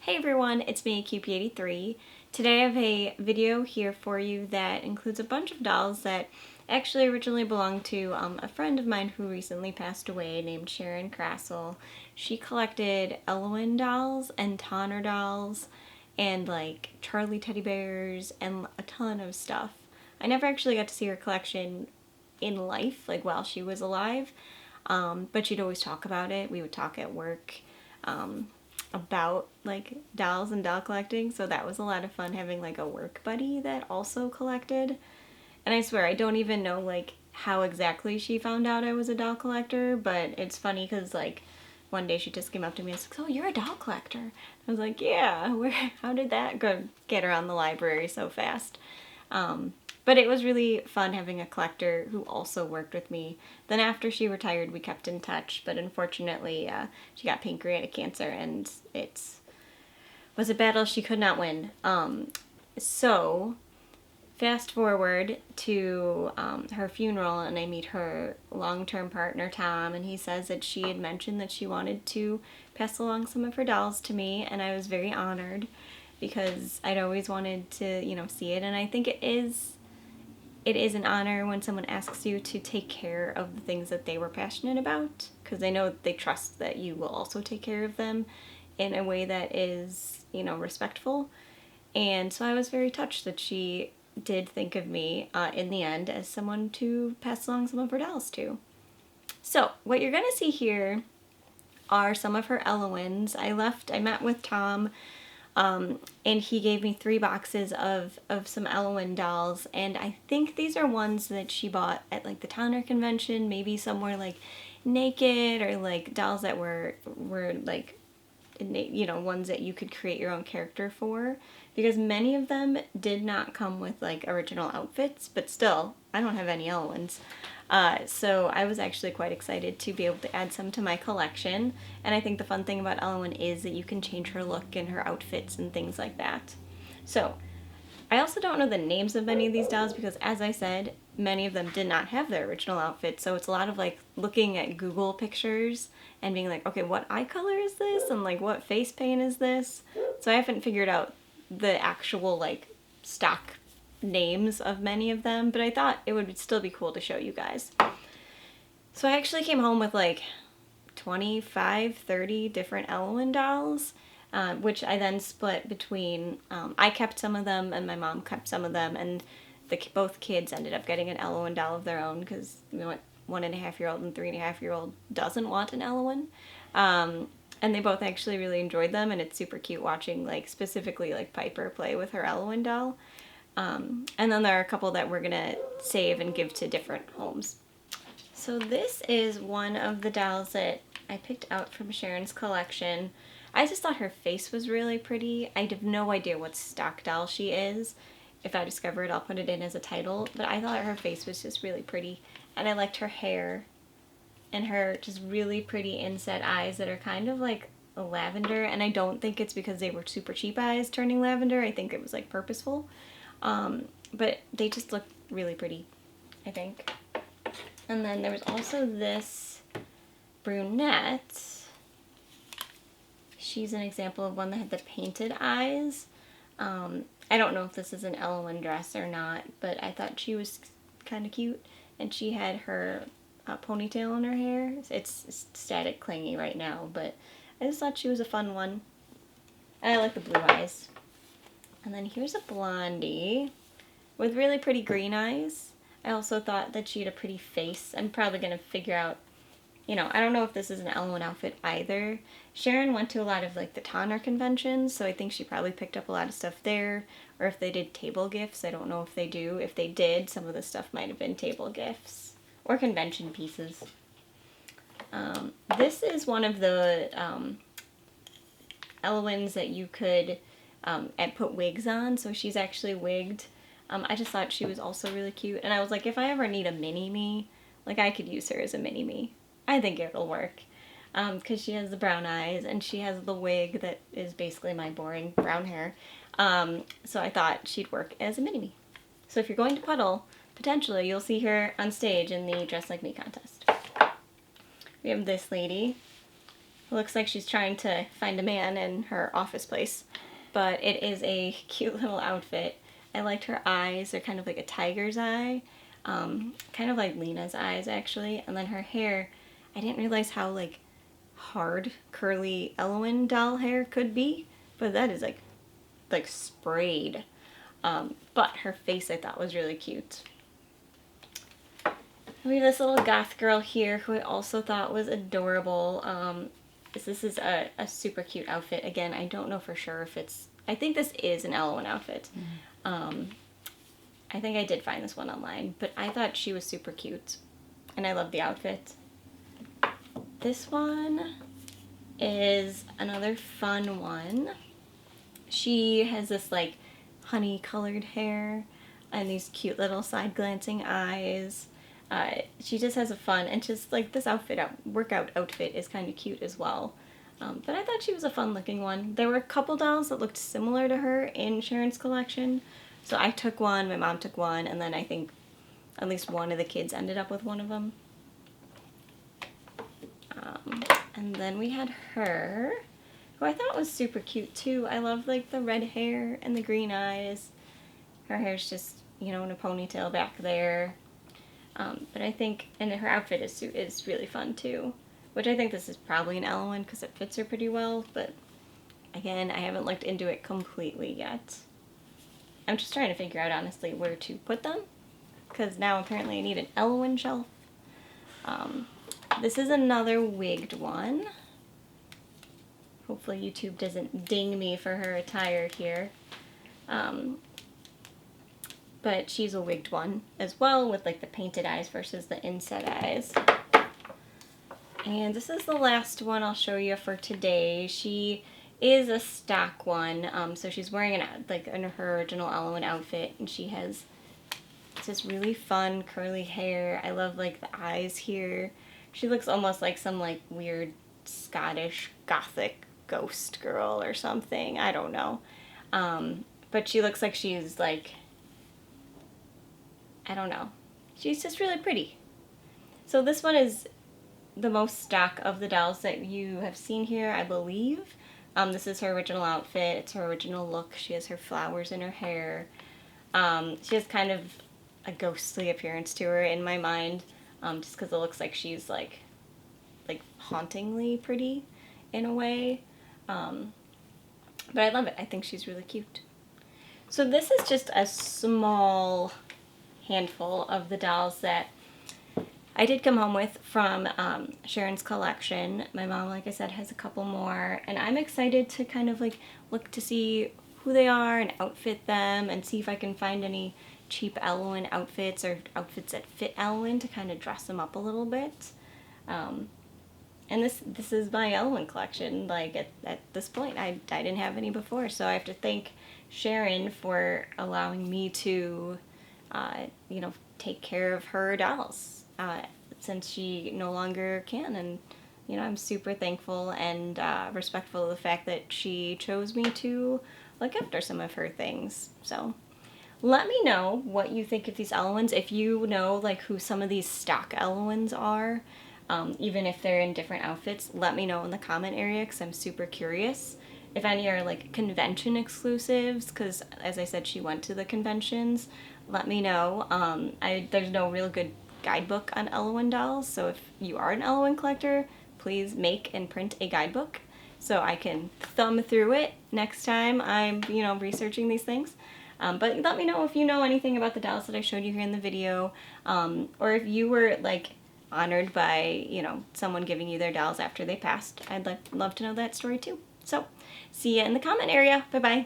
Hey everyone, it's me, QP83. Today I have a video here for you that includes a bunch of dolls that actually originally belonged to a friend of mine who recently passed away named Sharon Krasel. She collected Ellowyne dolls and Tonner dolls and like Charlie teddy bears and a ton of stuff. I never actually got to see her collection in life, like while she was alive, but she'd always talk about it. We would talk at work. About like dolls and doll collecting, so that was a lot of fun having like a work buddy that also collected. And I swear I don't even know like how exactly she found out I was a doll collector, but it's funny because like one day she just came up to me and was like, "Oh, you're a doll collector?" I was like, "Yeah, how did that go get around the library so fast?" But it was really fun having a collector who also worked with me. Then after she retired, we kept in touch, but unfortunately, she got pancreatic cancer, and it was a battle she could not win. So fast forward to her funeral, and I meet her long-term partner, Tom, and he says that she had mentioned that she wanted to pass along some of her dolls to me, and I was very honored because I'd always wanted to, see it, and I think it is an honor when someone asks you to take care of the things that they were passionate about, because they know they trust that you will also take care of them in a way that is, respectful. And so I was very touched that she did think of me in the end as someone to pass along some of her dolls to. So what you're going to see here are some of her Ellowynes. I met with Tom, and he gave me 3 boxes of some Ellowyne dolls, and I think these are ones that she bought at like the Towner convention, maybe somewhere like naked, or like dolls that were like, ones that you could create your own character for, because many of them did not come with like original outfits, but still, I don't have any Ellowynes. So I was actually quite excited to be able to add some to my collection, and I think the fun thing about Ellowyne is that you can change her look and her outfits and things like that. So I also don't know the names of many of these dolls because, as I said, many of them did not have their original outfits, so it's a lot of like looking at Google pictures and being like, okay, what eye color is this, and like what face paint is this? So I haven't figured out the actual like stock names of many of them, but I thought it would still be cool to show you guys. So I actually came home with like 25, 30 different Ellowyne dolls, which I then split between, I kept some of them and my mom kept some of them, and both kids ended up getting an Ellowyne doll of their own because, 1.5-year-old and 3.5-year-old doesn't want an Ellowyne. And they both actually really enjoyed them, and it's super cute watching, like, specifically, like, Piper play with her Ellowyne doll. And then there are a couple that we're gonna save and give to different homes. So this is one of the dolls that I picked out from Sharon's collection. I just thought her face was really pretty. I have no idea what stock doll she is. If I discover it, I'll put it in as a title, but I thought her face was just really pretty, and I liked her hair and her just really pretty inset eyes that are kind of like a lavender, and I don't think it's because they were super cheap eyes turning lavender. I think it was like purposeful. But they just look really pretty, I think. And then there was also this brunette. She's an example of one that had the painted eyes. I don't know if this is an Ellowyne dress or not, but I thought she was kind of cute. And she had her ponytail in her hair. It's static clingy right now, but I just thought she was a fun one. And I like the blue eyes. And then here's a blondie with really pretty green eyes. I also thought that she had a pretty face. I'm probably going to figure out, I don't know if this is an Ellowyne outfit either. Sharon went to a lot of like the Tonner conventions, so I think she probably picked up a lot of stuff there. Or if they did table gifts, I don't know if they do. If they did, some of the stuff might have been table gifts or convention pieces. This is one of the Ellowynes that you could put wigs on, so she's actually wigged. I just thought she was also really cute, and I was like, if I ever need a mini-me, like I could use her as a mini-me. I think it'll work, because she has the brown eyes, and she has the wig that is basically my boring brown hair, so I thought she'd work as a mini-me. So if you're going to Puddle, potentially you'll see her on stage in the Dress Like Me contest. We have this lady, looks like she's trying to find a man in her office place. But it is a cute little outfit. I liked her eyes. They're kind of like a tiger's eye. Kind of like Lena's eyes, actually. And then her hair, I didn't realize how, like, hard curly Ellowyne doll hair could be. But that is, like sprayed. But her face I thought was really cute. We have this little goth girl here who I also thought was adorable. This is a super cute outfit. Again, I don't know for sure if it's... I think this is an Ellowyne outfit. I think I did find this one online, but I thought she was super cute. And I love the outfit. This one is another fun one. She has this, like, honey-colored hair and these cute little side-glancing eyes. She just has a fun, and just, like, this workout outfit is kind of cute as well. But I thought she was a fun-looking one. There were a couple dolls that looked similar to her in Sharon's collection. So I took one, my mom took one, and then I think at least one of the kids ended up with one of them. And then we had her, who I thought was super cute too. I love, like, the red hair and the green eyes. Her hair's just, you know, in a ponytail back there. But I think, and her outfit is really fun too. Which I think this is probably an Ellowyne because it fits her pretty well. But again, I haven't looked into it completely yet. I'm just trying to figure out, honestly, where to put them. Because now apparently I need an Ellowyne shelf. This is another wigged one. Hopefully YouTube doesn't ding me for her attire here. But she's a wigged one as well, with, like, the painted eyes versus the inset eyes. And this is the last one I'll show you for today. She is a stock one, so she's wearing her original Ellowyne outfit, and she has this really fun curly hair. I love, like, the eyes here. She looks almost like some, like, weird Scottish gothic ghost girl or something. I don't know. But she looks like she's, like, I don't know. She's just really pretty. So this one is the most stock of the dolls that you have seen here, I believe. This is her original outfit. It's her original look. She has her flowers in her hair. She has kind of a ghostly appearance to her in my mind, just because it looks like she's like hauntingly pretty in a way. But I love it. I think she's really cute. So this is just a small handful of the dolls that I did come home with from Sharon's collection. My mom, like I said, has a couple more, and I'm excited to kind of, like, look to see who they are and outfit them and see if I can find any cheap Ellowyne outfits or outfits that fit Ellowyne to kind of dress them up a little bit. And this is my Ellowyne collection. Like, at this point, I didn't have any before, so I have to thank Sharon for allowing me to, you know, take care of her dolls. Since she no longer can, and you know, I'm super thankful and respectful of the fact that she chose me to look after some of her things. So let me know what you think of these Ellowynes, if you know, like, who some of these stock Ellowynes are, even if they're in different outfits. Let me know in the comment area, because I'm super curious if any are, like, convention exclusives, because as I said, she went to the conventions. Let me know. There's no real good guidebook on Ellowyne dolls, so if you are an Ellowyne collector, please make and print a guidebook so I can thumb through it next time I'm, you know, researching these things. But let me know if you know anything about the dolls that I showed you here in the video, or if you were, like, honored by, you know, someone giving you their dolls after they passed. I'd love to know that story too. So see ya in the comment area. Bye bye.